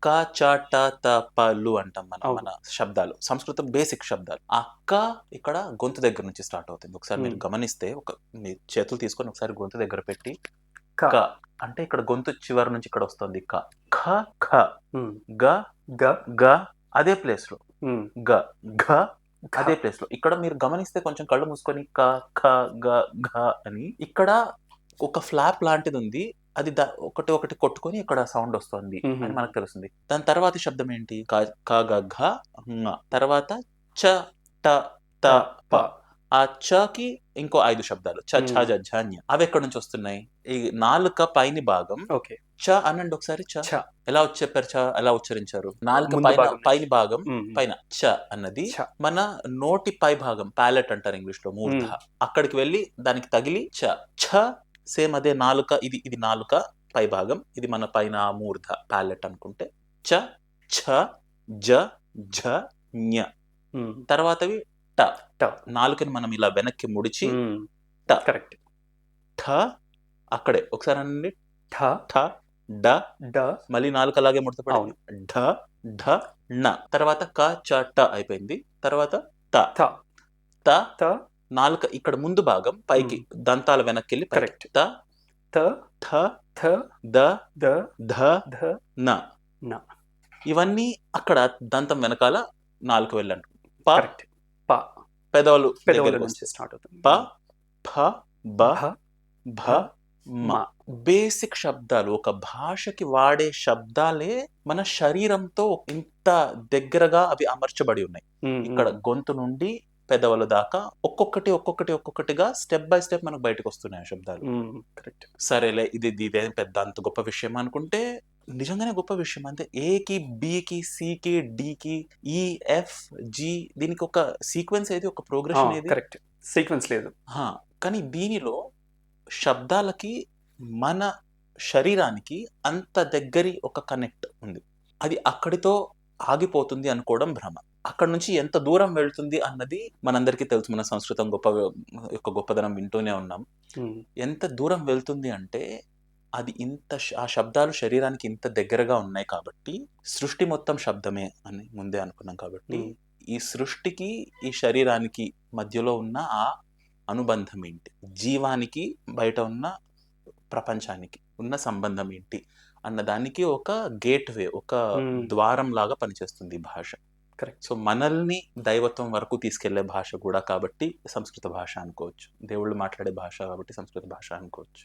క, చ, ట, త, ప, లు అంటాం మన అవును. మన శబ్దాలు. సంస్కృతం బేసిక్ శబ్దాలు. ఆ క ఇక్కడ గొంతు దగ్గర నుంచి స్టార్ట్ అవుతుంది. ఒకసారి మీరు గమనిస్తే మీ చేతులు తీసుకొని ఒకసారి గొంతు దగ్గర పెట్టి క. క అంటే ఇక్కడ గొంతు చివరి నుంచి ఇక్కడ వస్తుంది క. ఖ, ఖ, హ్మ్. గ, గ. గ అదే ప్లేస్ లో, హ్మ్. గ, ఘ ఘ. అదే ప్లేస్ లో. ఇక్కడ మీరు గమనిస్తే కొంచెం కళ్ళు మూసుకొని క, ఖ, గ, ఘ అని ఇక్కడ ఒక ఫ్లాప్ లాంటిది ఉంది. అది ఒకటి ఒకటి కొట్టుకొని ఇక్కడ సౌండ్ వస్తుంది అని మనకు తెలుస్తుంది. దాని తర్వాత శబ్దం ఏంటి? క, గ, ఘ, ङ. తర్వాత చ, ట, త, ప. ఆ చకి ఇంకో 5 శబ్దాలు. చ, ఛ, జ, ఝ, ఞ. అవి ఎక్కడి నుంచి వస్తున్నాయి? ఈ నాలుక పైని భాగం. ఓకే. చ అనండి ఒకసారి. చ ఛ. ఎలా చెప్పారు? చ ఎలా ఉచ్చరించారు? నాలుక ముందు భాగం నుంచి. పైన భాగం పైన చ అన్నది ఛ. మన నోటి పై భాగం ప్యాలెట్ అంటారు ఇంగ్లీష్ లో, మూర్ధ. అక్కడికి వెళ్ళి దానికి తగిలి చ. ఛ సేమ్ అదే నాలుక. ఇది నాలుక పై భాగం, ఇది మన పైన మూర్ధ ప్యాలెట్ అనుకుంటే. చ, ఛ, జ, ఝ, ఞ. తర్వాతవి ట. నాలుకని మనం ఇలా వెనక్కి ముడిచి ట. కరెక్ట్. ఠ అక్కడే ఒకసారి అనండి. ఠ, ఠ, డ, డ. మళ్ళీ నాలుక అలాగే ముడతపడింది. ఢ, ఢ, ణ. తర్వాత క, చ, ట అయిపోయింది. తర్వాత త. త, త నాలుక ఇక్కడ ముందు భాగం పైకి, దంతాల వెనక్కి వెళ్ళి కరెక్ట్. త, త, థ, థ, ద, ద, ధ, ధ, న. ఇవన్నీ అక్కడ దంతం వెనకాల నాలుక వెళ్ళండి. ప, ప పెదవులు నుంచి స్టార్ట్ అవుతుంది. ప, ఫ, బ, భ, మ. బేసిక్ శబ్దాలు. ఒక భాషకి వాడే శబ్దాలే మన శరీరంతో ఇంత దగ్గరగా అవి అమర్చబడి ఉన్నాయి. ఇక్కడ గొంతు నుండి పెదవుల దాకా ఒక్కొక్కటిగా స్టెప్ బై స్టెప్ మనకు బయటకు వస్తున్నాయి శబ్దాలు. కరెక్ట్. సరేలే, ఇదేం పెద్ద అంత గొప్ప విషయం అనుకుంటే నిజంగానే గొప్ప విషయం. అంతే. ఏకి, బికి, సికి, డికి, ఈ, ఎఫ్, జి, దీనికి ఒక సీక్వెన్స్ ఏది, ఒక ప్రోగ్రెషన్ ఏది? కరెక్ట్. సీక్వెన్స్ లేదు. కానీ దీనిలో శబ్దాలకి మన శరీరానికి అంత దగ్గరి ఒక కనెక్ట్ ఉంది. అది అక్కడితో ఆగిపోతుంది అనుకోవడం భ్రమ. అక్కడ నుంచి ఎంత దూరం వెళ్తుంది అన్నది మనందరికీ తెలుసు. మన సంస్కృతం గొప్పదనం వింటూనే ఉన్నాం. ఎంత దూరం వెళ్తుంది అంటే అది ఆ శబ్దాలు శరీరానికి ఇంత దగ్గరగా ఉన్నాయి కాబట్టి, సృష్టి మొత్తం శబ్దమే అని ముందే అనుకున్నాం కాబట్టి, ఈ సృష్టికి ఈ శరీరానికి మధ్యలో ఉన్న ఆ అనుబంధం ఏంటి, జీవానికి బయట ఉన్న ప్రపంచానికి ఉన్న సంబంధం ఏంటి అన్నదానికి ఒక గేట్వే, ఒక ద్వారం లాగా పనిచేస్తుంది ఈ భాష. కరెక్ట్. సో మనల్ని దైవత్వం వరకు తీసుకెళ్లే భాష కూడా కాబట్టి సంస్కృత భాష అనుకోవచ్చు. దేవుళ్ళు మాట్లాడే భాష కాబట్టి సంస్కృత భాష అనుకోవచ్చు.